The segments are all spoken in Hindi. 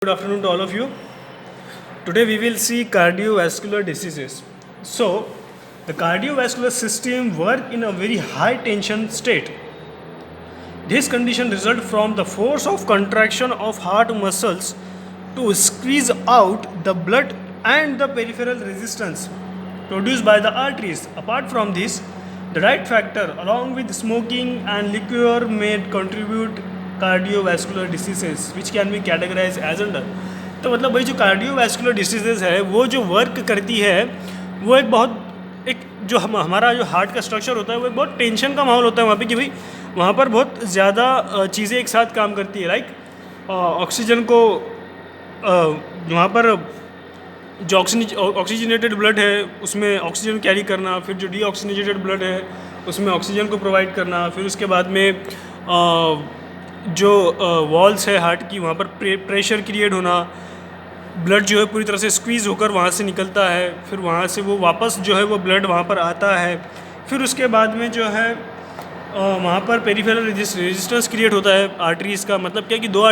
Good afternoon to all of you. Today we will see cardiovascular diseases. So, the cardiovascular system work in a very high tension state. This condition result from the force of contraction of heart muscles to squeeze out the blood and the peripheral resistance produced by the arteries. Apart from this, the diet factor along with smoking and liquor may contribute cardiovascular diseases which can be categorized as under. तो मतलब भाई जो कार्डियोवैस्कुलर डिसीजेज है वो जो वर्क करती है वो एक जो हमारा जो हार्ट का स्ट्रक्चर होता है वो एक बहुत टेंशन का माहौल होता है वहाँ पे कि भाई वहाँ पर बहुत ज़्यादा चीज़ें एक साथ काम करती है लाइक ऑक्सीजन को वहाँ पर जो ऑक्सीजनेटेड ब्लड है उसमें ऑक्सीजन कैरी करना, फिर जो डीऑक्सीजनेटेड ब्लड है उसमें ऑक्सीजन को प्रोवाइड करना, फिर उसके बाद में जो वॉल्स है हार्ट की वहाँ पर प्रेशर क्रिएट होना, ब्लड जो है पूरी तरह से स्क्वीज़ होकर वहाँ से निकलता है, फिर वहाँ से वो वापस जो है वो ब्लड वहाँ पर आता है, फिर उसके बाद में जो है वहाँ पर पेरिफेरल रेजिस्टेंस क्रिएट होता है आर्टरीज़ का। मतलब क्या कि दो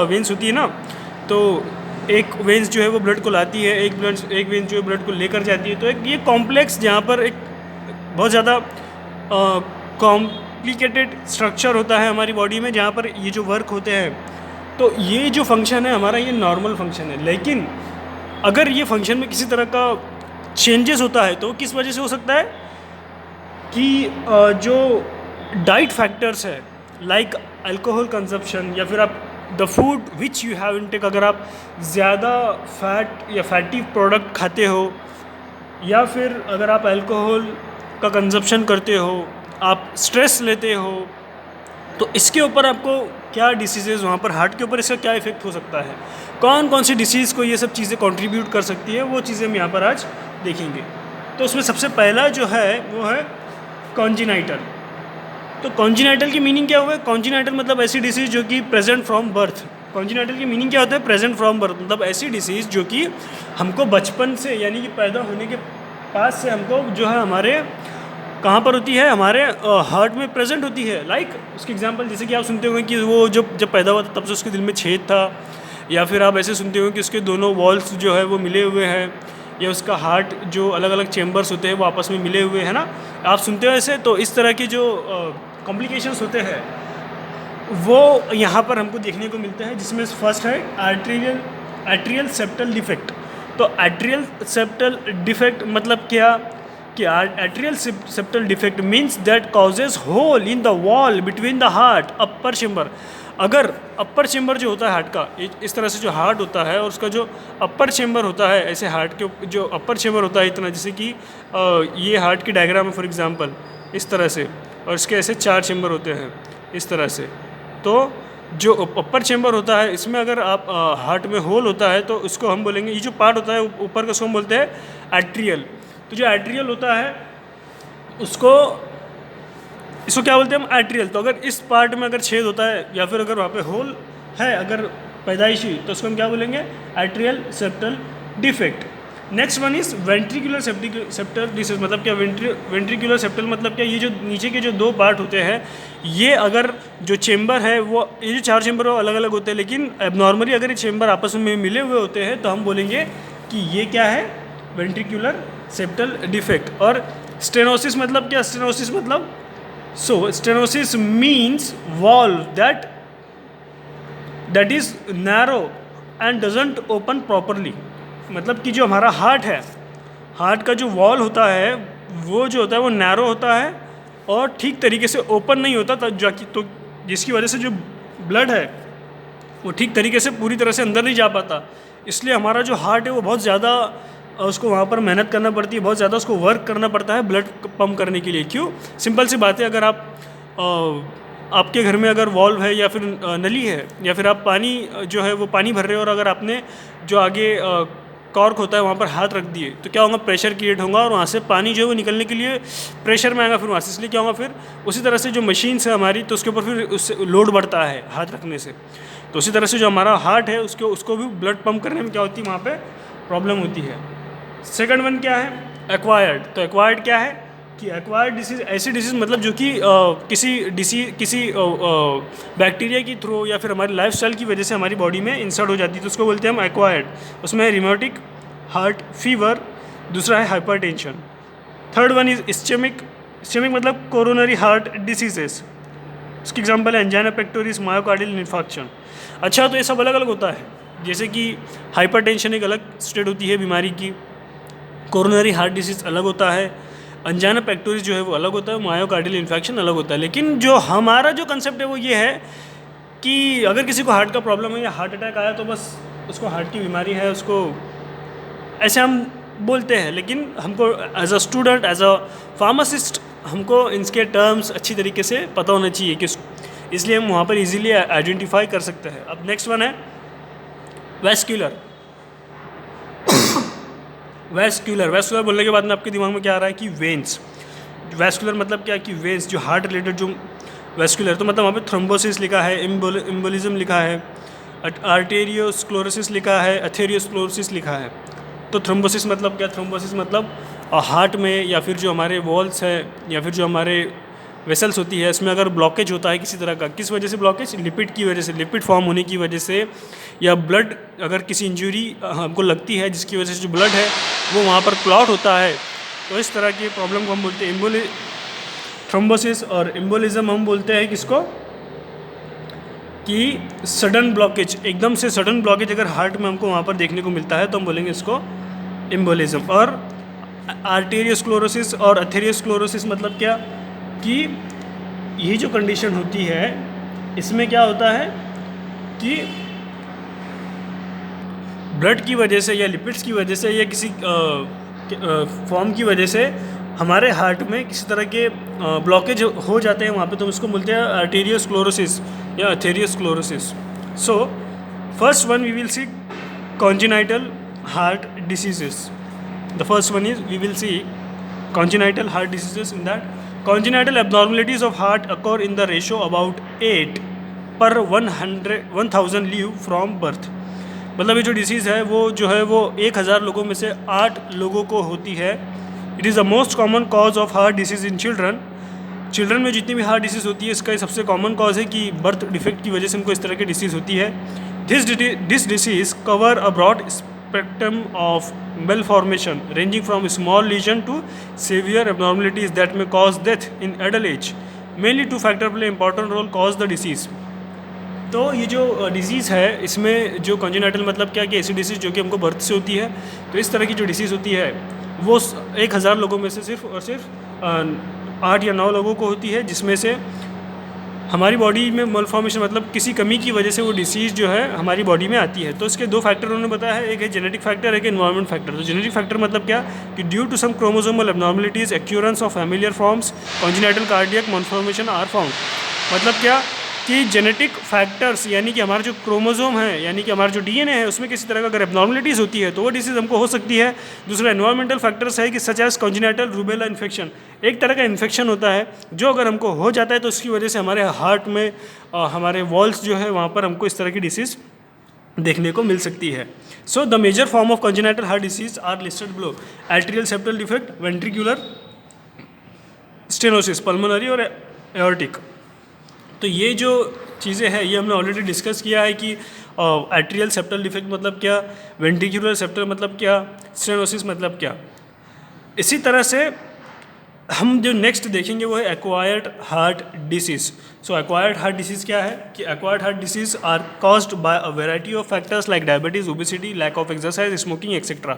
वेंस होती है ना, तो एक वेंस जो है वो ब्लड को लाती है, एक वेंस जो है ब्लड को लेकर जाती है। तो एक ये कॉम्प्लेक्स जहाँ पर एक बहुत ज़्यादा कॉम्प्लिकेटेड स्ट्रक्चर होता है हमारी बॉडी में जहाँ पर ये जो वर्क होते हैं। तो ये जो फंक्शन है हमारा ये नॉर्मल फंक्शन है, लेकिन अगर ये फंक्शन में किसी तरह का चेंजेस होता है तो किस वजह से हो सकता है कि जो डाइट फैक्टर्स है लाइक अल्कोहल कंजप्शन या फिर आप the food which you have intake, अगर आप ज़्यादा फैट या फैटी प्रोडक्ट खाते हो या फिर अगर आप अल्कोहल का कंजप्शन करते हो, आप स्ट्रेस लेते हो, तो इसके ऊपर आपको क्या डिसीज़ेज़ वहाँ पर हार्ट के ऊपर इसका क्या इफ़ेक्ट हो सकता है, कौन कौन सी डिसीज़ को ये सब चीज़ें कंट्रीब्यूट कर सकती है, वो चीज़ें हम यहाँ पर आज देखेंगे। तो उसमें सबसे पहला जो है वो है कॉन्जिनाइटल। तो कॉन्जिनाइटल की मीनिंग क्या हुआ है? कॉन्जिनाइटल मतलब ऐसी डिसीज़ जो कि प्रेजेंट फ्रॉम बर्थ। कॉन्जिनाइटल की मीनिंग क्या होता है? प्रेजेंट फ्रॉम बर्थ, मतलब ऐसी डिसीज़ जो कि हमको बचपन से यानी कि पैदा होने के पास से हमको जो है हमारे कहाँ पर होती है, हमारे हार्ट में प्रेजेंट होती है। लाइक उसके एग्जांपल जैसे कि आप सुनते होंगे कि वो जब पैदा हुआ था तब से उसके दिल में छेद था, या फिर आप ऐसे सुनते होंगे कि उसके दोनों वॉल्स जो है वो मिले हुए हैं, या उसका हार्ट जो अलग अलग चेम्बर्स होते हैं वो आपस में मिले हुए हैं ना, आप सुनते हो ऐसे। तो इस तरह के जो कॉम्प्लिकेशंस होते हैं वो यहाँ पर हमको देखने को मिलते हैं, जिसमें फर्स्ट है एट्रियल सेप्टल डिफेक्ट। तो एट्रियल सेप्टल डिफेक्ट मतलब क्या कि atrial septal defect means that causes hole in the wall between the heart upper chamber. अगर अपर चेम्बर जो होता है हार्ट का, इस तरह से जो हार्ट होता है और उसका जो अपर चेम्बर होता है, ऐसे हार्ट के जो अपर चेम्बर होता है इतना, जैसे कि ये हार्ट की डायग्राम है फॉर एग्जांपल इस तरह से, और इसके ऐसे 4 चेम्बर होते हैं इस तरह से। तो जो अपर चेम्बर होता है इसमें अगर आप हार्ट में होल होता है तो इसको हम बोलेंगे, ये जो पार्ट होता है ऊपर का उसको हम बोलते हैं एट्रियल। तो जो एट्रियल होता है इसको क्या बोलते हैं हम? एट्रियल। तो अगर इस पार्ट में अगर छेद होता है या फिर अगर वहाँ पे होल है अगर पैदाइशी, तो उसको हम क्या बोलेंगे? Atrial septal defect. Next one is ventricular septal disease. मतलब क्या वेंट्रिकुलर सेप्टल मतलब क्या? ये जो नीचे के जो 2 पार्ट होते हैं, ये अगर जो चेम्बर है वो ये जो 4 चेम्बर वो अलग अलग होते हैं, लेकिन एबनॉर्मली अगर ये चेम्बर आपस में मिले हुए होते हैं तो हम बोलेंगे कि ये क्या है? Ventricular septal defect. और स्टेनोसिस मतलब क्या? स्टेनोसिस मतलब stenosis means valve that is narrow and doesn't open properly. मतलब कि जो हमारा हार्ट है, हार्ट का जो वॉल होता है वो जो होता है वो नैरो होता है और ठीक तरीके से ओपन नहीं होता, तो जिसकी वजह से जो ब्लड है वो ठीक तरीके से पूरी तरह से अंदर नहीं जा पाता। इसलिए हमारा जो हार्ट है वो बहुत ज़्यादा उसको वहाँ पर मेहनत करना पड़ती है, बहुत ज़्यादा उसको वर्क करना पड़ता है ब्लड पंप करने के लिए। क्यों? सिंपल सी बात है, अगर आपके घर में अगर वॉल्व है या फिर नली है या फिर आप पानी जो है वो पानी भर रहे हो और अगर आपने जो आगे कॉर्क होता है वहाँ पर हाथ रख दिए तो क्या होगा? प्रेशर क्रिएट होगा और वहाँ से पानी जो है वो निकलने के लिए प्रेशर में आएगा, फिर वहाँ से इसलिए क्या होगा? फिर उसी तरह से जो मशीन्स है हमारी, तो उसके ऊपर फिर उससे लोड बढ़ता है हाथ रखने से। तो उसी तरह से जो हमारा हार्ट है उसको भी ब्लड पंप करने में क्या होती है? वहाँ पर प्रॉब्लम होती है। सेकंड वन क्या है? एक्वायर्ड। तो एक्वायर्ड क्या है? कि एक्वायर्ड डिसीज़ ऐसी डिसीज़ मतलब जो कि किसी बैक्टीरिया की थ्रू या फिर हमारी लाइफस्टाइल की वजह से हमारी बॉडी में इंसर्ट हो जाती है, तो उसको बोलते हैं हम एक्वायर्ड। उसमें है रिमोटिक हार्ट फीवर, दूसरा है hypertension, third one is ischaemic. Ischaemic मतलब कोरोनरी हार्ट डिसीजेस, उसकी एग्जांपल है एंजाइना पेक्टोरिस, मायोकार्डियल इन्फार्क्शन। अच्छा, तो ये सब अलग अलग होता है, जैसे कि हाइपरटेंशन एक अलग स्टेट होती है बीमारी की, कोरोनरी हार्ट डिसीज़ अलग होता है, एंजाइना पेक्टोरिस जो है वो अलग होता है, मायोकार्डियल इन्फेक्शन अलग होता है। लेकिन जो हमारा जो कंसेप्ट है वो ये है कि अगर किसी को हार्ट का प्रॉब्लम है या हार्ट अटैक आया तो बस उसको हार्ट की बीमारी है, उसको ऐसे हम बोलते हैं। लेकिन हमको as a student, as a pharmacist, हमको इनके टर्म्स अच्छी तरीके से पता होना चाहिए कि इसलिए हम वहाँ पर इजीली आइडेंटिफाई कर सकते हैं। अब नेक्स्ट वन है वैस्कुलर। वैस्कुलर बोलने के बाद में आपके दिमाग में क्या आ रहा है कि वेन्स। वैस्कुलर मतलब क्या कि वेन्स, जो हार्ट रिलेटेड जो वैस्कुलर, तो मतलब वहाँ पे थ्रोम्बोसिस लिखा है, एम्बोलिज्म लिखा है, आर्टेरियोस्क्लेरोसिस लिखा है, एथेरियोस्क्लेरोसिस लिखा है। तो थ्रोम्बोसिस मतलब क्या? थ्रोम्बोसिस मतलब हार्ट में या फिर जो हमारे वॉल्स है या फिर जो हमारे वेसल्स होती है, इसमें अगर ब्लॉकेज होता है किसी तरह का, किस वजह से ब्लॉकेज? लिपिड की वजह से, लिपिड फॉर्म होने की वजह से, या ब्लड अगर किसी इंजरी हमको लगती है जिसकी वजह से जो ब्लड है वो वहाँ पर क्लॉट होता है, तो इस तरह की प्रॉब्लम को हम बोलते हैं थ्रोम्बोसिस। और एम्बोलिज्म हम बोलते हैं किसको? कि सडन ब्लॉकेज, एकदम से सडन ब्लॉकेज अगर हार्ट में हमको वहाँ पर देखने को मिलता है तो हम बोलेंगे इसको एम्बोलिज्म। और आर्टेरियोस्क्लेरोसिस और एथेरियोस्क्लेरोसिस मतलब क्या कि ये जो कंडीशन होती है इसमें क्या होता है कि ब्लड की वजह से या लिपिड्स की वजह से या किसी फॉर्म की वजह से हमारे हार्ट में किसी तरह के ब्लॉकेज हो जाते हैं वहाँ पे, तो उसको बोलते हैं आर्टेरियोस्क्लेरोसिस या atherosclerosis. So first one we will see congenital heart diseases. The first one is we will see congenital heart diseases. In that, congenital abnormalities of heart occur in the ratio about 8 per 1000 live from birth. मतलब ये जो डिसीज़ है वो जो है वो 1000 लोगों में से 8 लोगों को होती है। It is the most common cause of heart disease in children. Children में जितनी भी हार्ट डिसीज़ होती है इसका सबसे कॉमन कॉज है कि बर्थ डिफेक्ट की वजह से उनको इस तरह की डिसीज़ होती है। This disease cover a broad spectrum of malformation ranging from small lesion to severe abnormalities that may cause death in adult age. Mainly two factors play important role cause the disease. तो ये जो डिसीज़ है इसमें जो कॉन्जेनाइटल मतलब क्या कि ऐसी डिसीज़ जो कि हमको बर्थ से होती है, तो इस तरह की जो डिसीज़ होती है वो 1000 लोगों में से सिर्फ और सिर्फ 8 या 9 लोगों को होती है, जिसमें से हमारी बॉडी में मलफॉर्मेशन मतलब किसी कमी की वजह से वो डिसीज़ जो है हमारी बॉडी में आती है। तो इसके 2 फैक्टर उन्होंने बताया है, एक है जेनेटिक फैक्टर, एक एनवायरमेंट फैक्टर। तो जेनेटिक फैक्टर मतलब क्या कि due to some chromosomal abnormalities occurrence of familiar forms congenital cardiac malformation are found. मतलब क्या कि जेनेटिक फैक्टर्स यानी कि हमारा जो क्रोमोसोम है यानी कि हमारा जो डीएनए है उसमें किसी तरह का अगर एब्नॉर्मलिटीज़ होती है तो वो डिसीज़ हमको हो सकती है। दूसरा एनवायरमेंटल फैक्टर्स है कि such as congenital rubella infection, एक तरह का इन्फेक्शन होता है जो अगर हमको हो जाता है तो उसकी वजह से हमारे हार्ट में हमारे वॉल्स जो है वहाँ पर हमको इस तरह की डिसीज़ देखने को मिल सकती है। So the major form of congenital heart disease are listed below: atrial septal defect, ventricular stenosis, pulmonary और एओर्टिक। तो ये जो चीज़ें हैं ये हमने ऑलरेडी डिस्कस किया है कि एट्रियल सेप्टल डिफेक्ट मतलब क्या, वेंट्रिकुलर सेप्टल मतलब क्या, स्टेनोसिस मतलब क्या। इसी तरह से हम जो नेक्स्ट देखेंगे वो है acquired heart disease. So acquired heart disease क्या है कि acquired heart disease are caused by a variety of factors like diabetes, obesity, lack of exercise, smoking etcetera.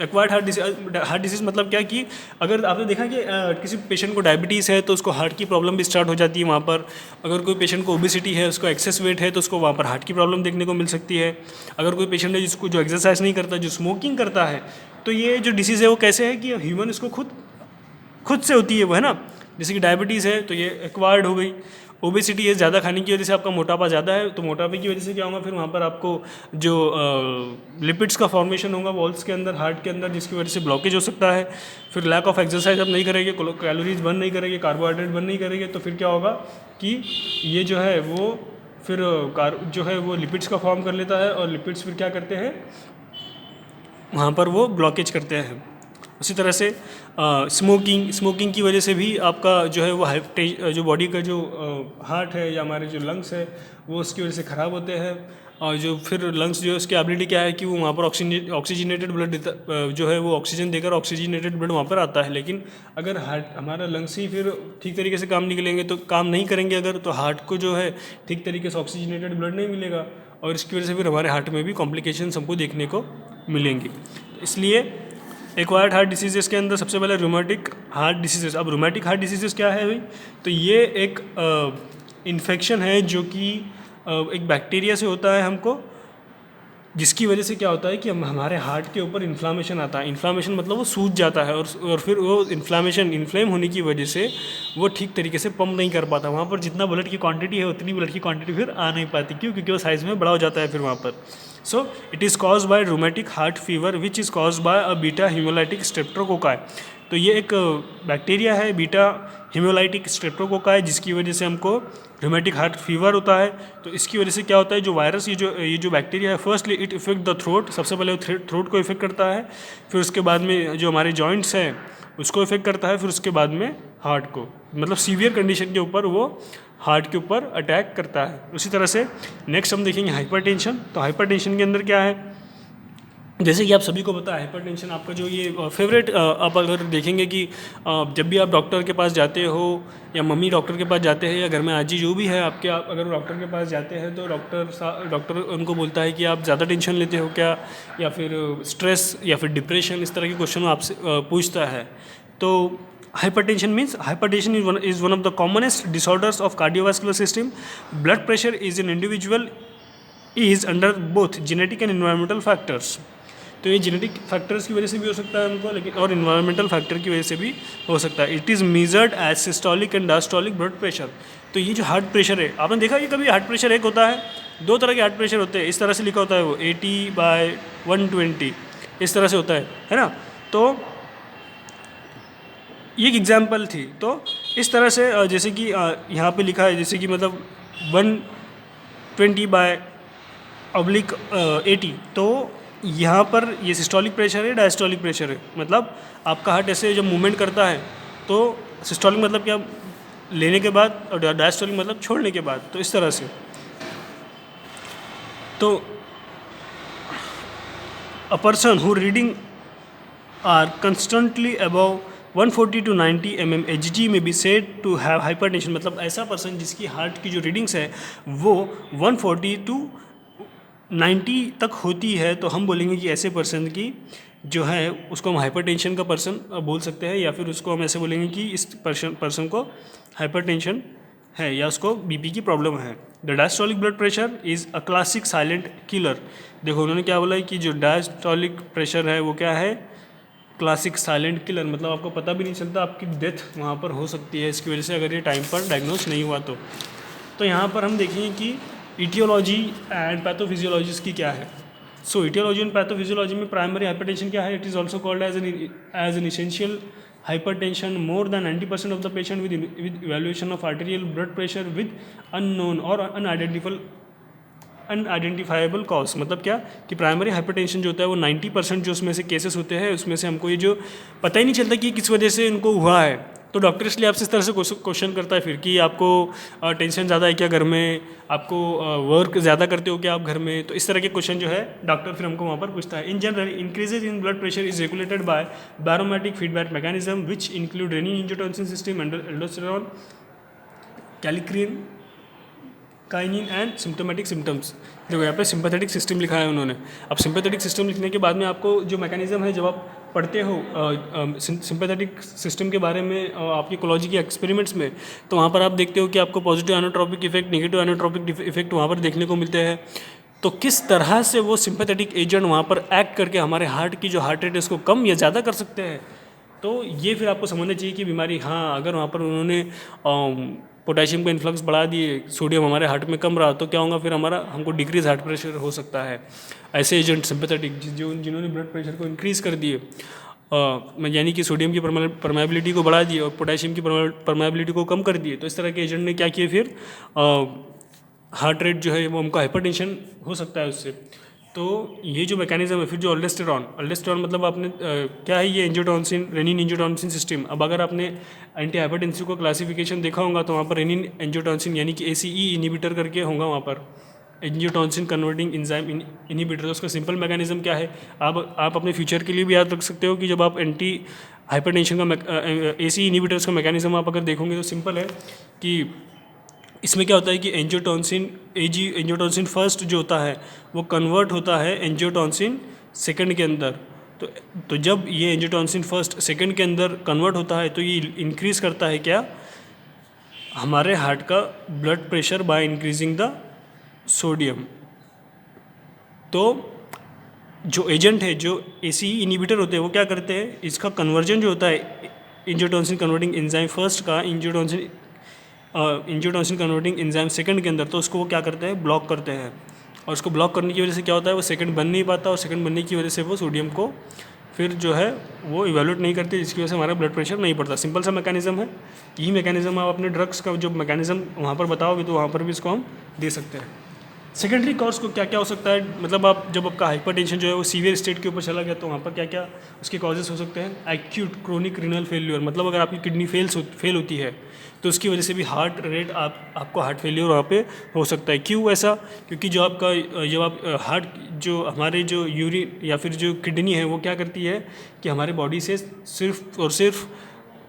Acquired heart disease मतलब क्या कि अगर आपने देखा कि किसी पेशेंट को डायबिटीज़ है तो उसको हार्ट की प्रॉब्लम भी स्टार्ट हो जाती है वहाँ पर। अगर कोई पेशेंट को ओबेसिटी है, उसको एक्सेस वेट है तो उसको वहाँ पर हार्ट की प्रॉब्लम देखने को मिल सकती है। अगर कोई पेशेंट है जिसको जो एक्सरसाइज नहीं करता, जो स्मोकिंग करता है, तो ये जो डिसीज़ है वो कैसे है कि ह्यूमन इसको खुद से होती है वो, है ना। जैसे कि डायबिटीज़ है तो ये एक्वायर्ड हो गई, ओबेसिटी है ज़्यादा खाने की वजह से आपका मोटापा ज़्यादा है तो मोटापे की वजह से क्या होगा फिर वहाँ पर आपको जो लिपिड्स का फॉर्मेशन होगा वॉल्स के अंदर, हार्ट के अंदर, जिसकी वजह से ब्लॉकेज हो सकता है। फिर लैक ऑफ एक्सरसाइज आप नहीं करेंगे, कैलोरीज बर्न नहीं करेंगे, कार्बोहाइड्रेट बर्न नहीं करेंगे, तो फिर क्या होगा कि ये जो है वो फिर जो है वो लिपिड्स का फॉर्म कर लेता है और लिपिड्स फिर क्या करते हैं वहाँ पर वो ब्लॉकेज करते हैं। उसी तरह से स्मोकिंग की वजह से भी आपका जो है वो जो बॉडी का जो हार्ट है या हमारे जो लंग्स है वो उसकी वजह से ख़राब होते हैं। और जो फिर लंग्स जो है उसकी एबिलिटी क्या है कि वो वहाँ पर ऑक्सीजनेटेड ब्लड जो है वो ऑक्सीजन देकर ऑक्सीजनेटेड ब्लड वहाँ पर आता है। लेकिन अगर हार्ट हमारा लंग्स ही फिर ठीक तरीके से काम नहीं करेंगे तो काम नहीं करेंगे अगर, तो हार्ट को जो है ठीक तरीके से ऑक्सीजनेटेड ब्लड नहीं मिलेगा और इसकी वजह से फिर हमारे हार्ट में भी कॉम्प्लिकेशन हमको देखने को मिलेंगी। तो इसलिए एक्वायर्ड हार्ट डिसीजेस के अंदर सबसे पहले रूमेटिक हार्ट डिसीजेस। अब रूमेटिक हार्ट डिसीजेस क्या है भाई? तो ये एक इन्फेक्शन है जो कि एक बैक्टीरिया से होता है हमको, जिसकी वजह से क्या होता है कि हमारे हार्ट के ऊपर इन्फ्लामेशन आता है। इन्फ्लामेशन मतलब वो सूज जाता है और फिर वो इन्फ्लेम होने की वजह से वो ठीक तरीके से पंप नहीं कर पाता। वहाँ पर जितना ब्लड की क्वांटिटी है उतनी ब्लड की क्वांटिटी फिर आ नहीं पाती। क्यों? क्योंकि वो साइज़ में बड़ा हो जाता है फिर वहाँ पर। So it is cause by rheumatic heart fever which is cause by a beta haemolytic streptococci. तो ये एक बैक्टीरिया है बीटा हीमोलाइटिक स्ट्रेप्टोकोकाई, जिसकी वजह से हमको रूमेटिक हार्ट फीवर होता है। तो इसकी वजह से क्या होता है, जो वायरस ये जो बैक्टीरिया है, firstly it effect the throat, सबसे पहले वो थ्रोट को इफेक्ट करता है, फिर उसके बाद में जो हमारे जॉइंट्स हैं उसको इफेक्ट करता है, फिर उसके बाद में हार्ट को, मतलब सीवियर कंडीशन के ऊपर वो हार्ट के ऊपर अटैक करता है। उसी तरह से नेक्स्ट हम देखेंगे हाइपरटेंशन। तो हाइपरटेंशन के अंदर क्या है, जैसे कि आप सभी को पता है हाइपरटेंशन आपका जो ये फेवरेट, आप अगर देखेंगे कि जब भी आप डॉक्टर के पास जाते हो या मम्मी डॉक्टर के पास जाते हैं या घर में आजी जो भी है आपके, आप अगर डॉक्टर के पास जाते हैं तो डॉक्टर उनको बोलता है कि आप ज़्यादा टेंशन लेते हो क्या, या फिर स्ट्रेस या फिर डिप्रेशन, इस तरह के क्वेश्चन आपसे पूछता है। तो hypertension means hypertension is one of the commonest disorders of cardiovascular system. Blood pressure is an individual is under both genetic and environmental factors. तो ये जेनेटिक फैक्टर्स की वजह से भी हो सकता है हमको, लेकिन और इन्वायरमेंटल फैक्टर की वजह से भी हो सकता है। It is measured as systolic and diastolic blood pressure. तो ये जो हार्ट प्रेशर है, आपने देखा कि कभी हार्ट प्रेशर एक होता है, दो तरह के हार्ट प्रेशर होते हैं, इस तरह से लिखा होता है वो 80/120 इस तरह से होता है ना। तो ये एक एग्जाम्पल थी। तो इस तरह से जैसे कि यहाँ पे लिखा है, जैसे कि मतलब 120/80, तो यहाँ पर ये सिस्टोलिक प्रेशर है, डायस्टोलिक प्रेशर है। मतलब आपका हार्ट ऐसे जब मूवमेंट करता है तो सिस्टोलिक मतलब क्या, लेने के बाद, और डायस्टोलिक मतलब छोड़ने के बाद। तो इस तरह से तो a person who reading are constantly above 140 to 90 mm Hg may be said to have hypertension. मतलब ऐसा पर्सन जिसकी हार्ट की जो रीडिंग्स है वो 140 to 90 तक होती है, तो हम बोलेंगे कि ऐसे पर्सन की जो है उसको हम हाइपरटेंशन का पर्सन बोल सकते हैं, या फिर उसको हम ऐसे बोलेंगे कि इस पर्सन को हाइपरटेंशन है या उसको बीपी की प्रॉब्लम है। The diastolic blood pressure is a classic silent killer. देखो उन्होंने क्या बोला है कि जो डायस्टोलिक प्रेशर है वो क्या है, क्लासिक साइलेंट किलर। मतलब आपको पता भी नहीं चलता, आपकी डेथ वहाँ पर हो सकती है इसकी वजह से, अगर ये टाइम पर डायग्नोज नहीं हुआ तो यहाँ पर हम देखेंगे कि ईटियोलॉजी एंड पैथोफिजियोलॉजी की क्या है। सो ईटियोलॉजी एंड पैथोफिजियोलॉजी में प्राइमरी हाइपरटेंशन क्या है, it is also called as an essential hypertension. More than 90% of the patient with evaluation of arterial blood pressure with unknown or unidentifiable cause. मतलब क्या कि प्राइमरी हाइपरटेंशन जो होता है वो 90% जो उसमें से केसेस होते हैं उसमें से हमको ये जो पता ही नहीं चलता कि किस वजह से इनको हुआ है। तो डॉक्टर इसलिए आपसे इस तरह से क्वेश्चन करता है फिर कि आपको टेंशन ज़्यादा है क्या घर में, आपको वर्क ज़्यादा करते हो क्या आप घर में। तो इस तरह के क्वेश्चन जो है डॉक्टर फिर हमको वहाँ पर पूछता है। In general increases in blood pressure is regulated by barometric feedback mechanism which include renin angiotensin system, aldosterone, kallikrein, kinin and symptomatic symptoms. देखो यहाँ पे सिंपैथेटिक सिस्टम लिखा है उन्होंने। अब सिंपैथेटिक सिस्टम लिखने के बाद में आपको जो मैकेनिज्म है, जब आप पढ़ते हो सिंपैथेटिक सिस्टम के बारे में आपकी इकोलॉजी के एक्सपेरिमेंट्स में, तो वहाँ पर आप देखते हो कि आपको पॉजिटिव एनोट्रोपिक इफेक्ट, नेगेटिव एनोट्रोपिक इफेक्ट वहाँ पर देखने को मिलते हैं। तो किस तरह से वो सिंपैथेटिक एजेंट वहाँ पर एक्ट करके हमारे हार्ट की जो हार्ट रेट है उसको कम या ज़्यादा कर सकते हैं। तो ये फिर आपको समझना चाहिए कि बीमारी, हाँ अगर वहाँ पर उन्होंने पोटेशियम का इन्फ्लक्स बढ़ा दिए, सोडियम हमारे हार्ट में कम रहा, तो क्या होगा फिर हमको डिक्रीज हार्ट प्रेशर हो सकता है। ऐसे एजेंट सिंपैथेटिक जिन्होंने ब्लड प्रेशर को इंक्रीज़ कर दिए, यानी कि सोडियम की परमेबिलिटी को बढ़ा दिए और पोटेशियम की परमेबिलिटी को कम कर दिए, तो इस तरह के एजेंट ने क्या किए फिर हार्ट रेट जो है वो हमको हाइपरटेंशन हो सकता है उससे। तो ये जो मैकेनिज्म है, फिर जो अल्डोस्टेरॉन मतलब आपने क्या है ये एंजियोटेंसिन, रेनिन एंजियोटेंसिन सिस्टम। अब अगर आपने एंटी हाइपरटेंसिव को क्लासिफिकेशन देखा होगा तो वहाँ पर रेनिन एंजियोटेंसिन यानी कि ACE इनिबिटर करके होगा वहाँ पर, एंजियोटेंसिन कन्वर्टिंग एंजाइम इनिबिटर। तो उसका सिंपल मैकेनिज्म क्या है, आप अपने फ्यूचर के लिए भी याद रख सकते हो कि जब आप एंटी हाइपरटेंशन का ACE इनिबिटर्स का मैकेनिज्म आप अगर देखोगे तो सिंपल है कि इसमें क्या होता है कि एंजियोटेंसिन फर्स्ट जो होता है वो कन्वर्ट होता है एंजियोटेंसिन सेकंड के अंदर। तो जब ये एंजियोटेंसिन फर्स्ट सेकंड के अंदर कन्वर्ट होता है तो ये इंक्रीज़ करता है क्या, हमारे हार्ट का blood pressure by increasing the sodium. तो जो एजेंट है, जो ACE इनिबिटर होते हैं, वो क्या करते हैं, इसका कन्वर्जन जो होता है एंजियोटेंसिन कन्वर्टिंग एंजाइम फर्स्ट का एंजियोटेंसिन कन्वर्टिंग एंजाइम सेकंड के अंदर, तो उसको वो क्या करते हैं, ब्लॉक करते हैं। और उसको ब्लॉक करने की वजह से क्या होता है, वो सेकंड बन नहीं पाता, और सेकंड बनने की वजह से वो सोडियम को फिर जो है वो इवेल्यूएट नहीं करते, जिसकी वजह से हमारा ब्लड प्रेशर नहीं बढ़ता। सिंपल सा मैकेनिज्म है। यही मैकेनिज्म आप अपने ड्रग्स का जो मैकेनिज्म वहाँ पर बताओगे तो वहाँ पर भी इसको हम दे सकते हैं। सेकेंडरी कॉज को क्या क्या हो सकता है, मतलब आप जब आपका हाइपरटेंशन जो है वो सीवियर स्टेट के ऊपर चला गया तो वहाँ पर क्या क्या उसके कॉजेस हो सकते हैं। एक्यूट क्रोनिक रीनल फेल्यूर, मतलब अगर आपकी किडनी फेल होती है तो उसकी वजह से भी हार्ट रेट आपको हार्ट फेल्यूर वहाँ पे हो सकता है। क्यों ऐसा, क्योंकि जो आपका जब आप हार्ट जो हमारे जो यूरिन या फिर जो किडनी है वो क्या करती है कि हमारे बॉडी से सिर्फ और सिर्फ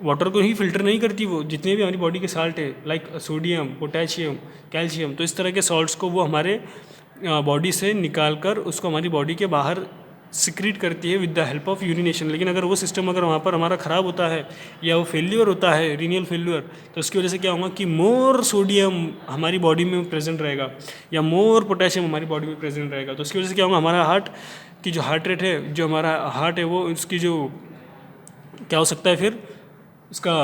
वाटर को ही फिल्टर नहीं करती, वो जितने भी हमारी बॉडी के साल्ट है लाइक सोडियम, पोटेशियम, कैल्शियम, तो इस तरह के सॉल्ट्स को वो हमारे बॉडी से निकाल कर उसको हमारी बॉडी के बाहर सिक्रीट करती है with the help of urination. लेकिन अगर वो सिस्टम अगर वहाँ पर हमारा ख़राब होता है या वो फेल्यूर होता है, रीनियल फेल्यूर, तो उसकी वजह से क्या होगा कि मोर सोडियम हमारी बॉडी में प्रेजेंट रहेगा या मोर पोटेशियम हमारी बॉडी में प्रेजेंट रहेगा। तो उसकी वजह से क्या होगा, हमारा हार्ट की जो हार्ट रेट है, जो हमारा हार्ट है वो उसकी जो क्या हो सकता है, फिर उसका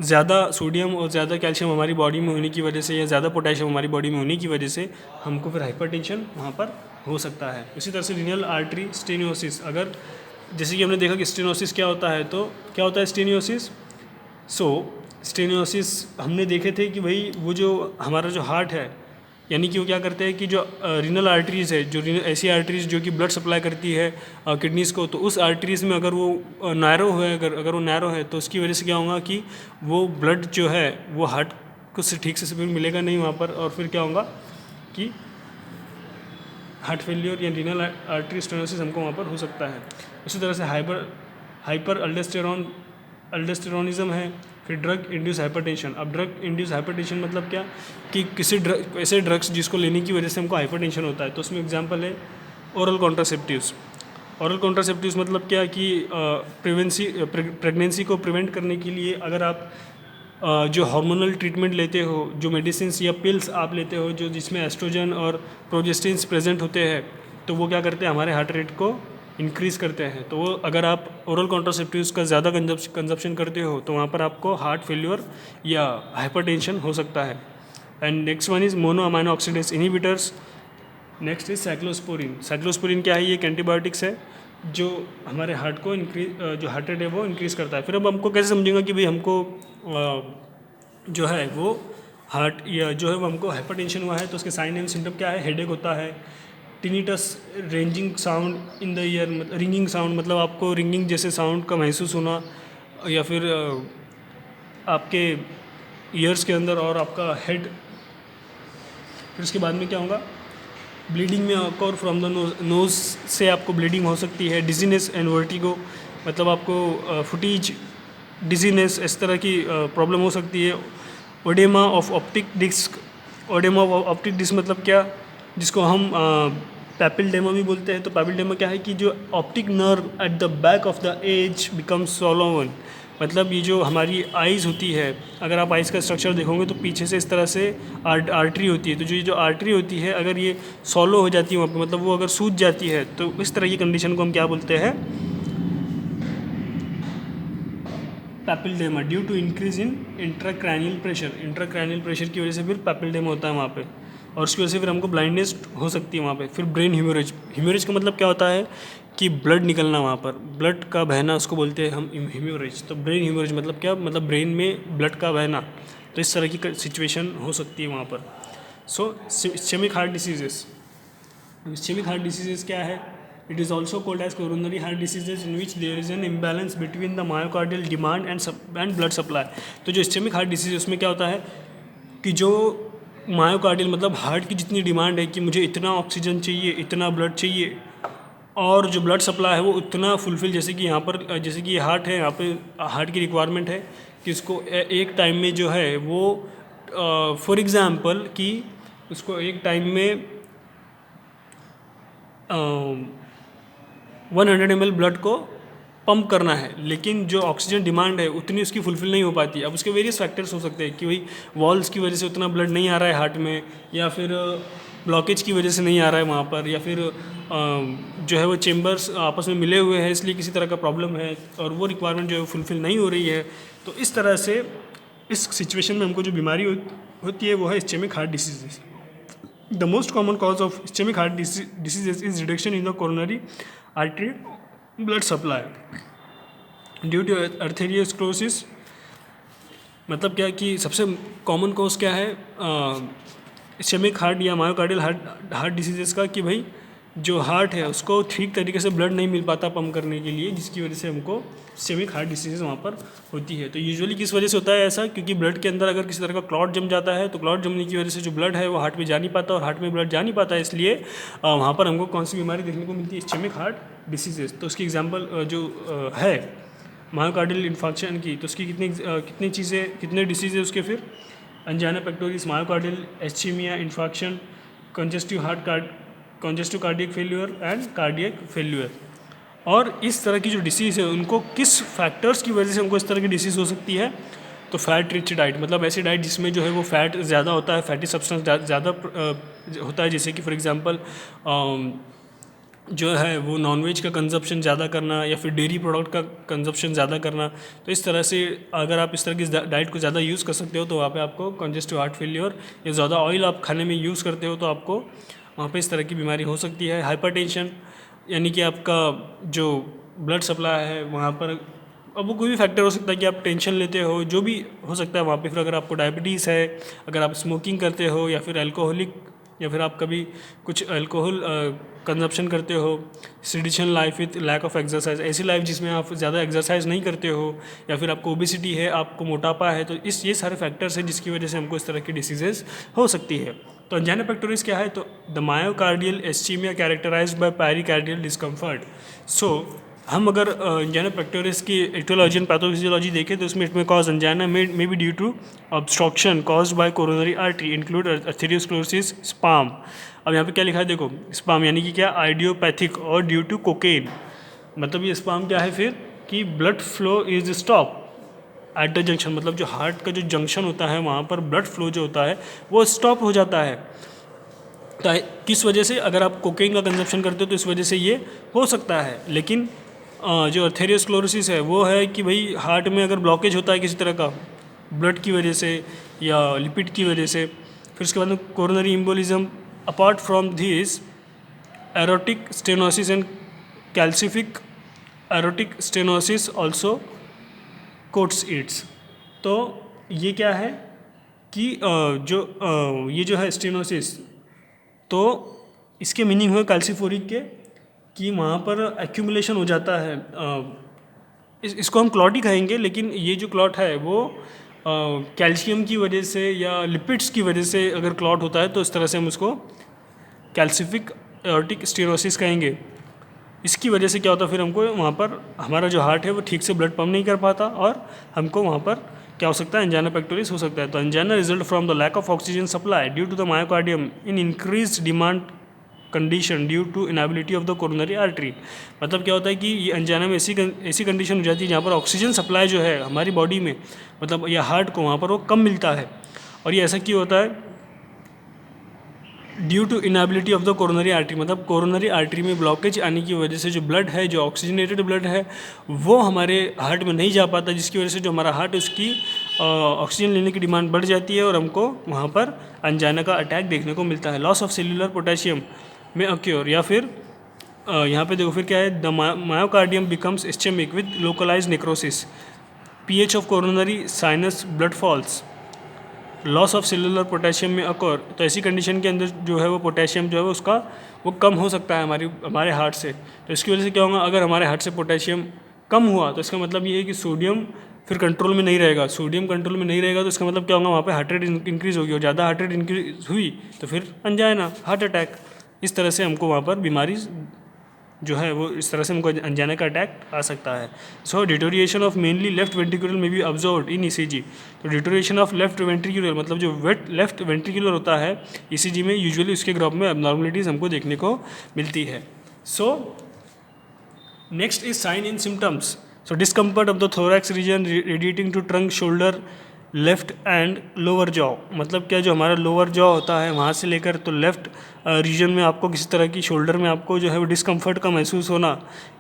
ज़्यादा सोडियम और ज़्यादा कैल्शियम हमारी बॉडी में होने की वजह से या ज़्यादा पोटेशियम हमारी बॉडी में होने की वजह से हमको फिर हाइपरटेंशन वहाँ पर हो सकता है। इसी तरह से रीनल आर्टरी स्टेनोसिस, अगर जैसे कि हमने देखा कि स्टेनोसिस क्या होता है, तो क्या होता है स्टेनोसिस। स्टेनोसिस हमने देखे थे कि भाई वो जो हमारा जो हार्ट है, यानी कि वो क्या करते हैं कि जो रीनल आर्टरीज़ है, जो ऐसी आर्टरीज़ जो कि ब्लड सप्लाई करती है किडनीज़ को, तो उस आर्टरीज़ में अगर वो नैरो है, अगर वो नैरो है तो उसकी वजह से क्या होगा कि वो ब्लड जो है वो हार्ट को से ठीक से फिर मिलेगा नहीं वहाँ पर, और फिर क्या होगा कि हार्ट फेलियर या रीनल आर्टरी स्टेनोसिस हमको वहाँ पर हो सकता है। उसी तरह से हाइपर अल्डोस्टेरोनिज्म है। फिर ड्रग इंड्यूस हाइपरटेंशन। अब ड्रग इंड्यूस हाइपरटेंशन मतलब क्या कि किसी ऐसे ड्रग्स जिसको लेने की वजह से हमको हाइपरटेंशन होता है, तो उसमें एग्जांपल है ओरल कॉन्ट्रासेप्टिव्स। ओरल कॉन्ट्रासेप्टिव्स मतलब क्या कि प्रेगनेंसी को प्रिवेंट करने के लिए अगर आप जो हार्मोनल ट्रीटमेंट लेते हो, जो मेडिसिन या पिल्स आप लेते हो जो जिसमें एस्ट्रोजन और प्रोजेस्टिन्स प्रेजेंट होते हैं, तो वो क्या करते हैं, हमारे हार्ट रेट को इंक्रीज़ करते हैं। तो वो अगर आप ओरल कॉन्ट्रासेप्टिव्स का ज़्यादा कंजप्शन करते हो तो वहाँ पर आपको हार्ट फेल्यूर या हाइपरटेंशन हो सकता है। And next one is mono amino oxidase inhibitors. Next is cyclosporine. Cyclosporine क्या है, ये एक एंटीबायोटिक्स है जो हमारे हार्ट को जो हार्ट रेट है वो इंक्रीज़ करता है। फिर अब हमको कैसे समझेंगे कि भाई हमको जो है वो हार्ट या जो है वो हमको हाइपरटेंशन हुआ है, तो उसके साइन एंड सिम्टम क्या है, हेडेक होता है, tinnitus, ranging sound in the year, ringing sound मतलब आपको रिंगिंग जैसे साउंड का महसूस होना, या फिर आपके ईयर्स के अंदर और आपका हेड। फिर उसके बाद में क्या होगा, ब्लीडिंग में अकॉर फ्रॉम द नोज़ से आपको ब्लीडिंग हो सकती है। डिजीनेस एंड वर्टिगो मतलब आपको फुटीज, डिजीनेस, इस तरह की प्रॉब्लम हो सकती है। Oedema of optic disc. Oedema of optic disc मतलब क्या, जिसको हम पैपिलडेमा भी बोलते हैं। तो पैपिलडेमा क्या है कि जो optic nerve at the back of the edge becomes swollen, मतलब ये जो हमारी आइज़ होती है, अगर आप आइज़ का स्ट्रक्चर देखोगे तो पीछे से इस तरह से आर्टरी होती है। तो जो आर्टरी होती है अगर ये सॉलो हो जाती है वहाँ पर, मतलब वो अगर सूज जाती है, तो इस तरह की कंडीशन को हम क्या बोलते हैं, papilloedema due to increase in intracranial pressure. Intracranial pressure की वजह से फिर पैपिलडेमा होता है वहाँ पे, और उसकी वजह से फिर हमको ब्लाइंडनेस हो सकती है वहाँ पे। फिर ब्रेन ह्यूमरेज। ह्यूमरेज का मतलब क्या होता है कि ब्लड निकलना, वहाँ पर ब्लड का बहना, उसको बोलते हैं हम ह्यूमरेज। तो ब्रेन ह्यूमरेज मतलब क्या, मतलब ब्रेन में ब्लड का बहना। तो इस तरह की सिचुएशन हो सकती है वहाँ पर। So ischaemic heart diseases. Ischaemic heart diseases क्या है? It is also called as coronary heart diseases in which there is an imbalance between the myocardial demand and blood supply. तो जो इस्चेमिक हार्ट डिसीज है उसमें क्या होता है कि जो मायोकार्डियल मतलब हार्ट की जितनी डिमांड है कि मुझे इतना ऑक्सीजन चाहिए, इतना ब्लड चाहिए, और जो ब्लड सप्लाई है वो उतना फुलफिल, जैसे कि यहाँ पर जैसे कि ये हार्ट है, यहाँ पे हार्ट की रिक्वायरमेंट है कि इसको एक टाइम में जो है वो फॉर एग्ज़ाम्पल कि उसको एक टाइम में 100 ml ब्लड को पंप करना है, लेकिन जो ऑक्सीजन डिमांड है उतनी उसकी फुलफिल नहीं हो पाती। अब उसके वेरियस फैक्टर्स हो सकते हैं कि भाई वॉल्स की वजह से उतना ब्लड नहीं आ रहा है हार्ट में, या फिर ब्लॉकेज की वजह से नहीं आ रहा है वहाँ पर, या फिर जो है वो चेम्बर्स आपस में मिले हुए हैं इसलिए किसी तरह का प्रॉब्लम है और वो रिक्वायरमेंट जो है फुलफिल नहीं हो रही है। तो इस तरह से इस सिचुएशन में हमको जो बीमारी होती है वो है ischaemic heart diseases. The most common cause of ischemic heart diseases is reduction in the coronary artery blood supply due to arteriosclerosis। मतलब क्या कि सबसे कॉमन कॉज क्या है इस्चेमिक हार्ट या मायोकार्डियल हार्ट डिसीजेस का, कि भाई जो हार्ट है उसको ठीक तरीके से ब्लड नहीं मिल पाता पंप करने के लिए, जिसकी वजह से हमको इस्चेमिक हार्ट डिसीज़ वहाँ पर होती है। तो यूजुअली किस वजह से होता है ऐसा? क्योंकि ब्लड के अंदर अगर किसी तरह का क्लॉट जम जाता है तो क्लॉट जमने की वजह से जो ब्लड है वो हार्ट में जा नहीं पाता, और हार्ट में ब्लड जा नहीं पाता, इसलिए वहाँ पर हमको कौन सी बीमारी देखने को मिलती है? Ischaemic heart diseases. तो उसकी एग्जाम्पल जो है मायोकार्डियल इन्फार्क्शन की, तो उसकी कितनी चीज़ें, कितने डिसीज़ है उसके? फिर angina pectoris, myocardial ischaemia infarction, congestive cardiac failure and cardiac failure. और इस तरह की जो डिसीज़ है उनको किस फैक्टर्स की वजह से हमको इस तरह की डिसीज़ हो सकती है? तो फैट रिच डाइट, मतलब ऐसी डाइट जिसमें जो है वो फैट ज़्यादा होता है, फैटी सब्सटेंस ज़्यादा होता है, जैसे कि फॉर एग्जांपल जो है वो नॉनवेज का कंजप्शन ज़्यादा करना, या फिर डेयरी प्रोडक्ट का कंजप्शन ज़्यादा करना। तो इस तरह से अगर आप इस तरह की डाइट को ज़्यादा यूज़ कर सकते हो तो वहाँ पे आपको कंजेस्टिव हार्ट फेल्योर, या ज़्यादा ऑयल आप खाने में यूज़ करते हो तो आपको वहाँ पे इस तरह की बीमारी हो सकती है। हाइपरटेंशन, यानी कि आपका जो ब्लड सप्लाई है वहाँ पर, अब वो कोई भी फैक्टर हो सकता है कि आप टेंशन लेते हो, जो भी हो सकता है वहाँ पे। फिर अगर आपको डायबिटीज़ है, अगर आप स्मोकिंग करते हो, या फिर अल्कोहलिक, या फिर आप कभी कुछ अल्कोहल कंजप्शन करते हो, sedition life with lack of exercise, ऐसी लाइफ जिसमें आप ज़्यादा एक्सरसाइज नहीं करते हो, या फिर आपको ओबेसिटी है, आपको मोटापा है, तो ये सारे फैक्टर्स हैं जिसकी वजह से हमको इस तरह की डिसीजेज हो सकती है। तो एंजाइना पेक्टोरिस क्या है? तो the myocardial ischaemia characterised by pericardial discomfort. So हम अगर एंजाइना पेक्टोरिस की एटियोलॉजी एंड पैथोफिजियोलॉजी देखें तो इसमें it cause angina may be due to obstruction caused by coronary artery include atherosclerosis, spasm. अब यहाँ पे क्या लिखा है देखो, स्पाम यानी कि क्या? आइडियोपैथिक और ड्यू टू कोकेन। मतलब ये स्पाम क्या है फिर? कि blood flow is stop at the junction, मतलब जो हार्ट का जो जंक्शन होता है वहाँ पर ब्लड फ्लो जो होता है वो स्टॉप हो जाता है। तो किस वजह से? अगर आप कोकेन का कंजप्शन करते हो तो इस वजह से ये हो सकता है। लेकिन जो अर्थेरियोस्क्लेरोसिस है वो है कि भाई हार्ट में अगर ब्लॉकेज होता है किसी तरह का ब्लड की वजह से या लिपिड की वजह से। फिर उसके बाद में coronary embolism. Apart from this aortic stenosis and calcific aortic stenosis also coats its. तो ये क्या है कि ये जो है स्टेनोसिस, तो इसके मीनिंग हुए कैल्सीफोरिक के, कि वहाँ पर एक्यूमुलेशन हो जाता है। इसको हम क्लॉट ही कहेंगे, लेकिन ये जो क्लॉट है वो कैल्शियम की वजह से या लिपिड्स की वजह से अगर क्लॉट होता है तो इस तरह से हम उसको कैल्सिफिक एओर्टिक स्टेनोसिस कहेंगे। इसकी वजह से क्या होता है? फिर हमको वहाँ पर हमारा जो हार्ट है वो ठीक से ब्लड पंप नहीं कर पाता, और हमको वहाँ पर क्या हो सकता है? एंजाइना पेक्टोरिस हो सकता है। तो angina result from the lack of oxygen supply due to the myocardium in increase demand condition due to inability of the coronary artery. मतलब क्या होता है कि ये एंजाइना में ऐसी कंडीशन हो जाती है जहाँ पर ऑक्सीजन सप्लाई जो है हमारी बॉडी में, मतलब या हार्ट को, वहाँ पर वो कम मिलता है। और ये ऐसा क्यों होता है? Due to inability of the coronary artery, मतलब कोरोनरी आर्टरी में ब्लॉकेज आने की वजह से जो ब्लड है, जो ऑक्सीजनेटेड ब्लड है, वो हमारे हार्ट में नहीं जा पाता, जिसकी वजह से जो हमारा हार्ट उसकी ऑक्सीजन लेने की डिमांड बढ़ जाती है और हमको वहाँ पर एंजाइना का अटैक देखने को मिलता है। Loss of cellular potassium may occur, या फिर यहाँ पे देखो फिर क्या है? The myocardium becomes ischemic with localize necrosis, pH of coronary sinus blood falls, loss of cellular potassium may occur. तो ऐसी कंडीशन के अंदर जो है वो पोटेशियम जो है वो उसका वो कम हो सकता है हमारे हार्ट से। तो इसकी वजह से क्या होगा, अगर हमारे हार्ट से पोटेशियम कम हुआ तो इसका मतलब ये है कि सोडियम फिर कंट्रोल में नहीं रहेगा। सोडियम कंट्रोल में नहीं रहेगा तो इसका मतलब क्या होगा, वहाँ पे हार्ट रेट इंक्रीज़ होगी, और ज़्यादा हार्ट रेट इंक्रीज हुई तो फिर अंजाइना, हार्ट अटैक। इस तरह से हमको वहाँ पर बीमारी जो है वो इस तरह से हमको अंजाइना का अटैक आ सकता है। So deterioration of mainly left ventricular may be observed in ECG. तो डिटोरिएशन ऑफ लेफ्ट वेंट्रिकुलर मतलब जो लेफ्ट वेंट्रिकुलर होता है ईसीजी में, यूजुअली उसके ग्राफ में एबनॉर्मलिटीज़ हमको देखने को मिलती है। So next is sign in symptoms. So discomfort of the thorax region radiating to trunk, shoulder, left and lower jaw. मतलब क्या, जो हमारा लोअर जॉ होता है वहाँ से लेकर तो लेफ्ट रीजन में आपको किसी तरह की, शोल्डर में आपको जो है वो डिस्कम्फर्ट का महसूस होना,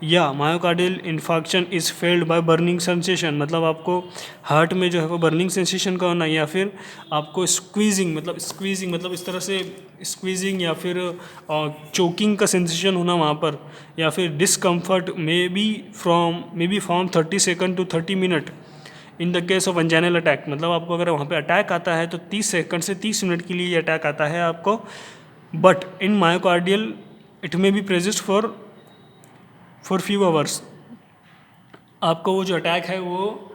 या myocardial infarction is failed by burning sensation, मतलब आपको हार्ट में जो है वो बर्निंग सेंसेशन का होना, या फिर आपको स्क्वीजिंग मतलब इस तरह से स्क्वीजिंग या फिर चोकिंग का सेंसेशन होना वहाँ पर, या फिर discomfort may be from 30 second to 30 minute in the case of anginal attack. मतलब आपको अगर वहाँ पे अटैक आता है तो 30 सेकंड से 30 मिनट के लिए ये अटैक आता है आपको, but in myocardial it may be persist for few hours. आपको वो जो अटैक है वो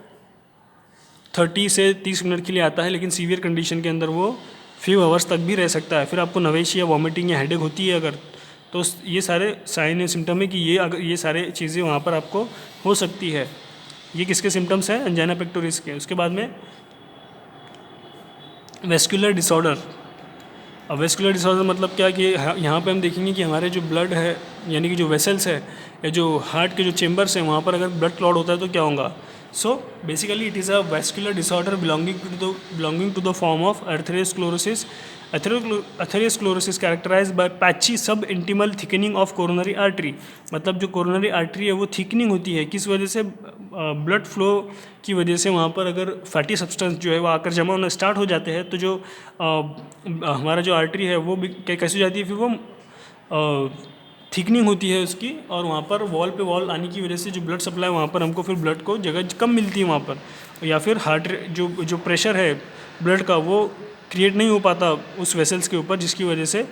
30 से 30 मिनट के लिए आता है, लेकिन सीवियर कंडीशन के अंदर वो फ्यू आवर्स तक भी रह सकता है। फिर आपको नवेश या वॉमिटिंग या हेडेक होती है अगर, तो ये सारे साइन एंड सिम्टम है कि ये सारे चीज़ें वहाँ पर आपको हो सकती है। ये किसके सिम्टम्स हैं, अंजाइना पेक्टोरिस के। उसके बाद में वेस्कुलर डिसऑर्डर। अब वेस्कुलर डिसऑर्डर मतलब क्या कि यहाँ पे हम देखेंगे कि हमारे जो ब्लड है, यानी कि जो वेसल्स है या जो हार्ट के जो चेम्बर्स हैं, वहाँ पर अगर ब्लड क्लॉट होता है तो क्या होगा। So basically it is a vascular disorder belonging to the form of atherosclerosis. Atherosclerosis characterised by patchy subintimal thickening of coronary artery. मतलब जो कोरोनरी आर्टरी है वो थिकनिंग होती है, किस वजह से, ब्लड फ्लो की वजह से। वहाँ पर अगर फैटी सब्सटेंस जो है वो आकर जमा होना स्टार्ट हो जाते हैं तो जो हमारा जो आर्टरी है वो कैसे हो जाती है, फिर वो थिकनिंग होती है उसकी, और वहाँ पर वॉल पे वॉल आने की वजह से जो ब्लड सप्लाई वहाँ पर हमको फिर ब्लड को जगह कम मिलती है वहाँ पर, या फिर हार्ट जो प्रेशर है ब्लड का वो क्रिएट नहीं हो पाता उस वेसल्स के ऊपर, जिसकी वजह से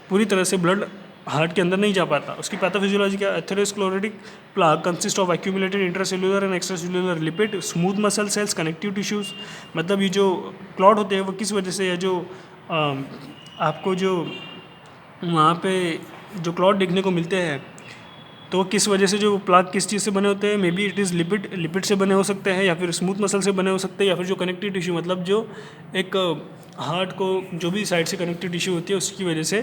पूरी तरह से ब्लड हार्ट के अंदर नहीं जा पाता। उसकी पैथोफिजियोलॉजी क्या, atherosclerotic plaque consist of accumulated intracellular and extracellular lipid, smooth muscle cells, connective tissues. मतलब ये जो क्लॉट होते हैं वो किस वजह से, या जो आपको जो वहाँ पे जो क्लॉट देखने को मिलते हैं तो किस वजह से, जो प्लाक किस चीज़ से बने होते हैं, may be it is lipid से बने हो सकते हैं, या फिर स्मूथ मसल से बने हो सकते हैं, या फिर जो कनेक्टिव टिश्यू मतलब जो एक हार्ट को जो भी साइड से कनेक्टिव टिश्यू होती है उसकी वजह से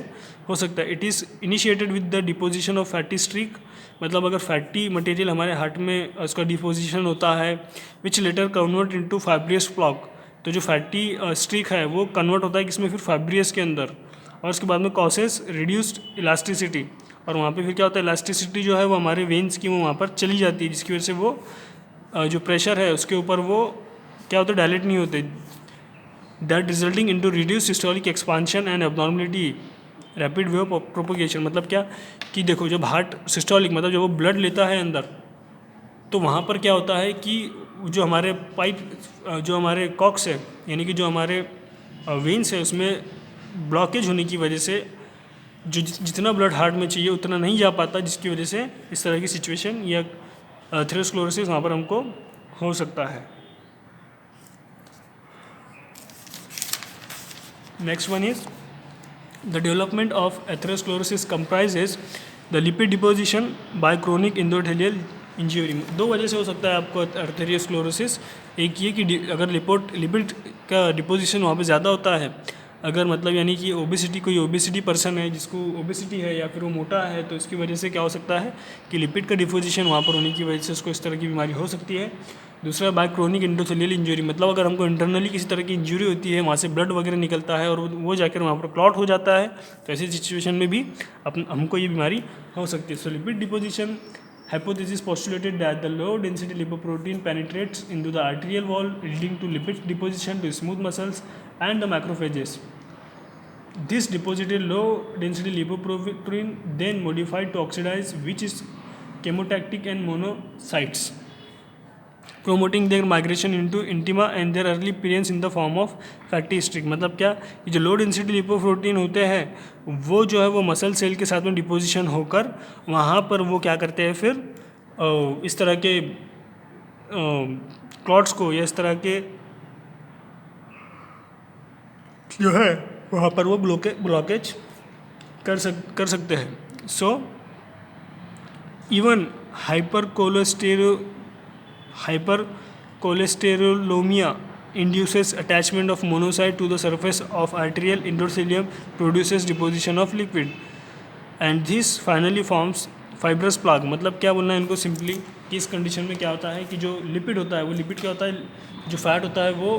हो सकता है। It is initiated with the deposition of fatty streak. मतलब अगर फैटी मटेरियल हमारे हार्ट में उसका डिपोजिशन होता है विच लेटर कन्वर्ट इनटू फाइब्रियस प्लॉक। तो जो फैटी स्ट्रीक है वो कन्वर्ट होता है किसमें, फिर फाइब्रियस के अंदर, और उसके बाद में कॉसेस रिड्यूस्ड इलास्टिसिटी। और वहाँ पे फिर क्या होता है, इलास्टिसिटी जो है वो हमारे वेन्स की वो वहाँ पर चली जाती है, जिसकी वजह से वो जो प्रेशर है उसके ऊपर वो क्या होता है, डायलेट नहीं होते, that resulting into reduce systolic expansion and abnormality rapid way of propagation. मतलब क्या कि देखो, जब हार्ट सिस्टोलिक मतलब जब वो ब्लड लेता है अंदर, तो वहाँ पर क्या होता है कि जो हमारे पाइप, जो हमारे कॉक्स है, यानी कि जो हमारे वेन्स है, उसमें ब्लॉकेज होने की वजह से जो जितना ब्लड हार्ट में चाहिए उतना नहीं जा पाता, जिसकी वजह से इस तरह की सिचुएशन या एथेरोस्क्लेरोसिस वहाँ पर हमको हो सकता है। Next one is the development of atherosclerosis comprises the lipid deposition by chronic endothelial injury. दो वजह से हो सकता है आपको एथेरोस्क्लेरोसिस। एक ये कि अगर लिपिड का डिपोजिशन वहाँ पे ज़्यादा होता है, अगर मतलब यानी कि ओबेसिटी, कोई ओबेसिटी पर्सन है जिसको ओबेसिटी है या फिर वो मोटा है, तो इसकी वजह से क्या हो सकता है कि लिपिड का डिपोजिशन वहाँ पर होने की वजह से उसको इस तरह की बीमारी हो सकती है। दूसरा बाय क्रोनिक एंडोथेलियल इंजरी, मतलब अगर हमको इंटरनली किसी तरह की इंजरी होती है, वहाँ से ब्लड वगैरह निकलता है और वो जाकर वहाँ पर क्लॉट हो जाता है, तो ऐसी सिचुएशन में भी हमको ये बीमारी हो सकती है। So lipid deposition hypothesis postulated that the low density lipoprotein penetrates into the arterial wall, leading to lipid deposition to smooth muscles and the macrophages. This deposited low density lipoprotein then modified to oxidize, which is chemotactic and monocytes. Promoting their migration into intima and their early appearance in the form of fatty streak. मतलब क्या, ये जो लो डेंसिटी लिपोप्रोटीन होते हैं वो जो है वो मसल सेल के साथ में डिपोजिशन होकर वहाँ पर वो क्या करते हैं फिर इस तरह के क्लॉट्स को या इस तरह के जो है वहाँ पर वो ब्लॉकेज कर सकते हैं। So even hypercholesterolemia induces attachment of monocyte to the surface of arterial endothelium, produces deposition of lipid, and this finally forms fibrous plaque। मतलब क्या बोलना है इनको सिंपली कि इस कंडीशन में क्या होता है कि जो लिपिड होता है वो लिपिड क्या होता है, जो फैट होता है वो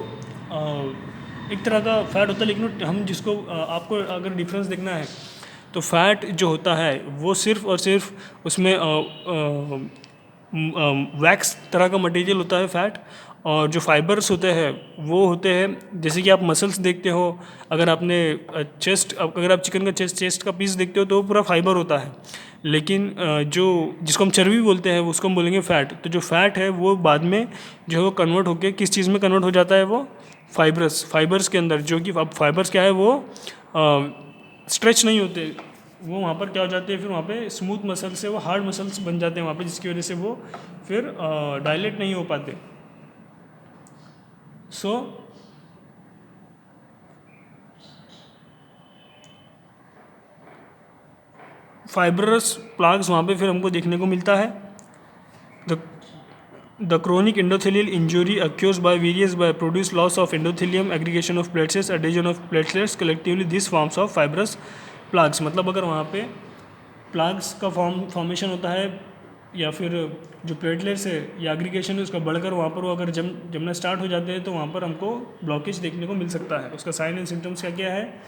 एक तरह का फैट होता है, लेकिन हम जिसको आपको अगर डिफरेंस देखना है तो फैट जो होता है वो सिर्फ और सिर्फ उसमें वैक्स तरह का मटेरियल होता है फैट, और जो फाइबर्स होते हैं वो होते हैं जैसे कि आप मसल्स देखते हो, अगर आपने अगर आप चिकन का चेस्ट का पीस देखते हो तो वो पूरा फाइबर होता है, लेकिन जो जिसको हम चर्बी बोलते हैं उसको हम बोलेंगे फ़ैट। तो जो फ़ैट है वो बाद में जो है वो कन्वर्ट होकर किस चीज़ में कन्वर्ट हो जाता है, वो फाइबर्स के अंदर, जो कि अब फाइबर्स क्या है वो स्ट्रेच नहीं होते, वो वहाँ पर क्या हो जाते हैं फिर वहाँ पे स्मूथ मसल से वो हार्ड मसल्स बन जाते हैं वहाँ पे, जिसकी वजह से वो फिर डायलेट नहीं हो पाते। सो फाइबरस प्लाग्स वहाँ पे फिर हमको देखने को मिलता है। The chronic endothelial injury occurs by produce loss of endothelium, aggregation of platelets, adhesion of platelets, collectively this forms of fibrous plaques। मतलब अगर वहाँ पे प्लाग्स का फॉर्मेशन होता है या फिर जो प्लेटलेट्स है या एग्रीगेशन है उसका बढ़कर वहाँ पर वो अगर जमना स्टार्ट हो जाते हैं तो वहाँ पर हमको ब्लॉकेज देखने को मिल सकता है। उसका साइन एंड सिम्टम्स क्या है,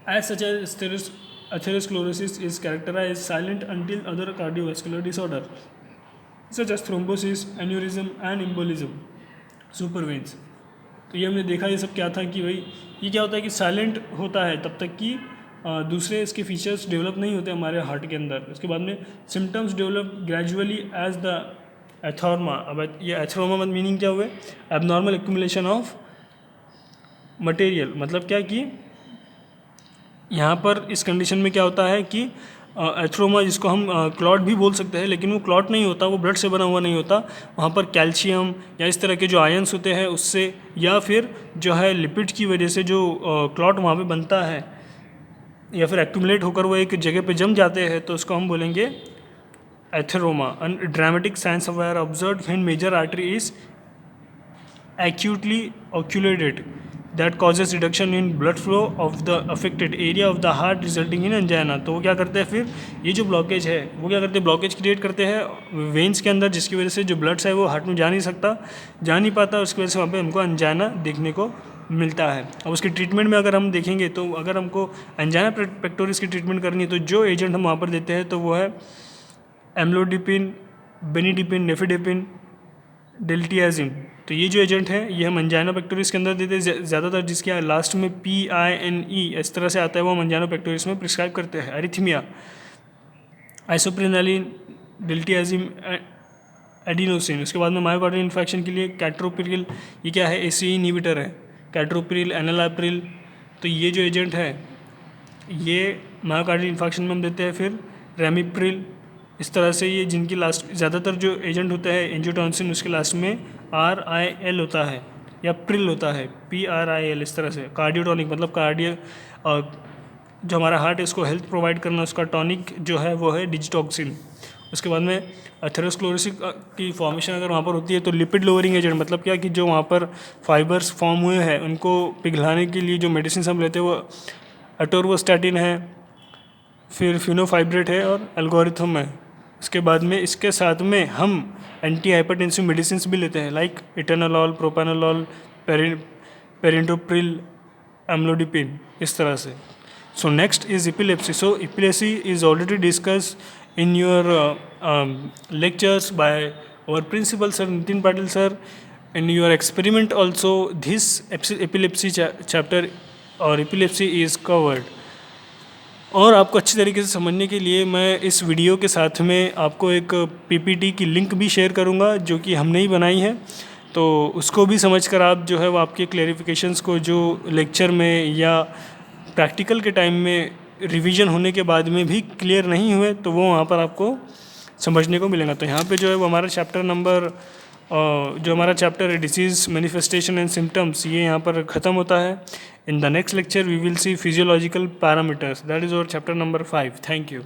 as such as atherosclerosis is characterized silent until other cardiovascular disorder such as thrombosis, aneurysm and embolism supervenes। तो ये हमने देखा ये सब क्या था कि भाई ये क्या होता है कि साइलेंट होता है तब तक कि दूसरे इसके फीचर्स डेवलप नहीं होते हमारे हार्ट के अंदर। उसके बाद में symptoms develop gradually as the atheroma. अब ये एथोरमा मीनिंग क्या हुए, एबनॉर्मल एक्यूमुलेशन ऑफ मटेरियल। मतलब क्या कि यहाँ पर इस कंडीशन में क्या होता है कि एथ्रोमा जिसको हम क्लॉट भी बोल सकते हैं, लेकिन वो क्लॉट नहीं होता, वो ब्लड से बना हुआ नहीं होता, वहाँ पर कैल्शियम या इस तरह के जो आयंस होते हैं उससे या फिर जो है लिपिड की वजह से जो क्लॉट वहाँ पे बनता है या फिर एक्यूमुलेट होकर वो एक जगह पे जम जाते हैं तो उसको हम बोलेंगे atheroma. Dramatic signs of are observe when major artery is acutely occluded that causes reduction in blood flow of the affected area of the heart resulting in angina। तो वो क्या करते हैं फिर ये जो ब्लॉकेज है वो क्या करते हैं, ब्लॉकेज क्रिएट करते हैं वेन्स के अंदर, जिसकी वजह से जो ब्लड्स है वो हार्ट में जा नहीं पाता, उसकी वजह से वहाँ पे हमको अंजाना देखने को मिलता है। अब उसकी ट्रीटमेंट में अगर हम देखेंगे तो अगर हमको अंजाना पेक्टोरिस की ट्रीटमेंट करनी है तो जो एजेंट हम वहाँ पर देते हैं तो वो है एम्लोडिपिन, बेनिडिपिन, नेफिडिपिन, डेल्टियाजिन। तो ये जो एजेंट है ये हम अंजाना पेक्टोरिस के अंदर देते हैं ज़्यादातर, जिसके लास्ट में PINE इस तरह से आता है वो हम अंजाना पेक्टोरिस में प्रिस्क्राइब करते हैं। Arrhythmia, isoprenaline, diltiazem, adenosine. उसके बाद में मायोकार्डियल इन्फेक्शन के लिए कैट्रोपिरिल, ये क्या है, ACE इनहिबिटर है, कैट्रोपिरिल, एनालाप्रिल। तो ये जो एजेंट है ये मायोकार्डियल इन्फेक्शन में हम देते हैं। फिर रेमिप्रिल, इस तरह से ये जिनकी लास्ट ज़्यादातर जो एजेंट होता है एंजियोटेंसिन उसके लास्ट में RIL होता है या प्रिल होता है, PRIL इस तरह से। कार्डियोटॉनिक मतलब जो हमारा हार्ट है उसको हेल्थ प्रोवाइड करना, उसका टॉनिक जो है वो है डिजिटॉक्सिन। उसके बाद में एथेरोस्क्लेरोसिस की फॉर्मेशन अगर वहाँ पर होती है तो लिपिड लोअरिंग एजेंट, मतलब क्या कि जो वहाँ पर फाइबर्स फॉर्म हुए हैं उनको पिघलाने के लिए जो मेडिसिन हम लेते हैं वो एटोर्वास्टैटिन है, फिर फिनोफाइब्रेट है और एल्गोरिथम है। उसके बाद में इसके साथ में हम एंटी हाइपरटेंसिव मेडिसिन भी लेते हैं लाइक इटेनॉल, प्रोपेनॉल, पेरिंटोप्रिल, एम्लोडिपिन, इस तरह से। सो next is epilepsy. So epilepsy is already discuss in your lectures by our principal sir Nitin Patil sir, in your experiment also this epilepsy chapter or epilepsy is covered. और आपको अच्छी तरीके से समझने के लिए मैं इस वीडियो के साथ में आपको एक पीपीटी की लिंक भी शेयर करूंगा जो कि हमने ही बनाई है, तो उसको भी समझकर आप जो है वो आपके क्लेरिफिकेशंस को जो लेक्चर में या प्रैक्टिकल के टाइम में रिवीजन होने के बाद में भी क्लियर नहीं हुए तो वो वहाँ पर आपको समझने को मिलेगा। तो यहाँ पे जो है वो हमारा चैप्टर नंबर जो हमारा चैप्टर है डिसीज़ मैनिफेस्टेशन एंड सिम्टम्स, ये यहाँ पर ख़त्म होता है। In the next lecture we will see physiological parameters, that is our chapter number 5. Thank you.